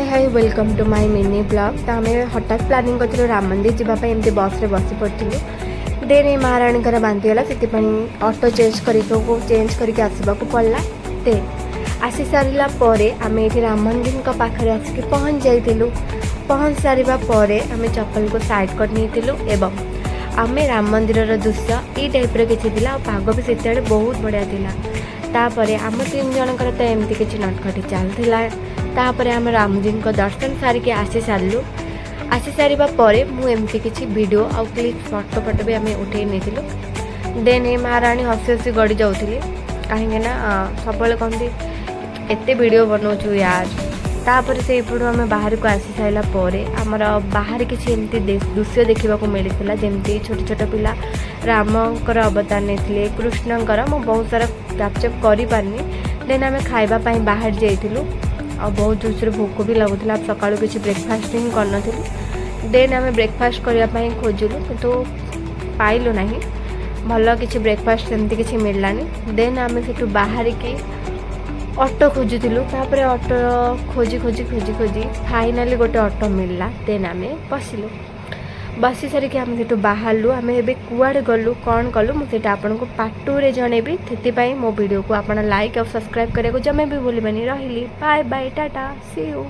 Hi welcome to my mini blog. तो आम हठात प्लानिंग कर राम मंदिर जावाई एमती बस रे बसी पड़ू देन ये महाराणी बांधिगला से ऑटो चेंज करके आसवाक पड़ा। देन आसी सारा आम ये राम मंदिर पाखे आसिक पहुँच जाइलु। पहुँच सारा आम चप्पल को साइड कर नहीं आम राम मंदिर दृश्य ये टाइप किसी पाग भी से बहुत बढ़िया तापर आम 3 जनकर तो एमती किसी नटखटी चलता। तापर आम राम जी को दर्शन सारिके आसी सारू। आसी सारा मुझे किसी वीडियो आउ क्लिप फटो भी आम उठे नहीं। देन ये महाराणी हसी हसी गड़ी जाऊली कहीं सब कहती एत वीडियो बनाऊँ यार। तापर से पड़ू आम बाहर को आसी सारापर आमर बाहर किसी एमती दृश्य देखा मिलता जमी छोट छोट पिला रामकर अवतार नहीं कृष्णकर मु बहुत सारा कैप्चर कर पारनी। देन आम खावाई बाहर जाइलु आ बहुत जोर भोक भी लगुला। सका किसी ब्रेकफास्ट ही कर देन आम ब्रेकफास्ट करने खोजिलु किंतु पाइलु ना भल किसी ब्रेकफास्ट सेमती किसी मिललानी। देन आम से बाहर की ऑटो खोजुलु। तापर ऑटो खोजी खोजी खोजी खोजी फाइनाली गोटे ऑटो मिलला। देन आम बसिलु। बसी सारिक आम से बाहरलु। आम ए कुआड़े गलु कौन कलु मुझे आपको पार्ट 2 रे जनइबी। से मो वीडियो को आप लाइक और सब्सक्राइब करने को जमे भी भूलबेनी। रही bye bye tata see you.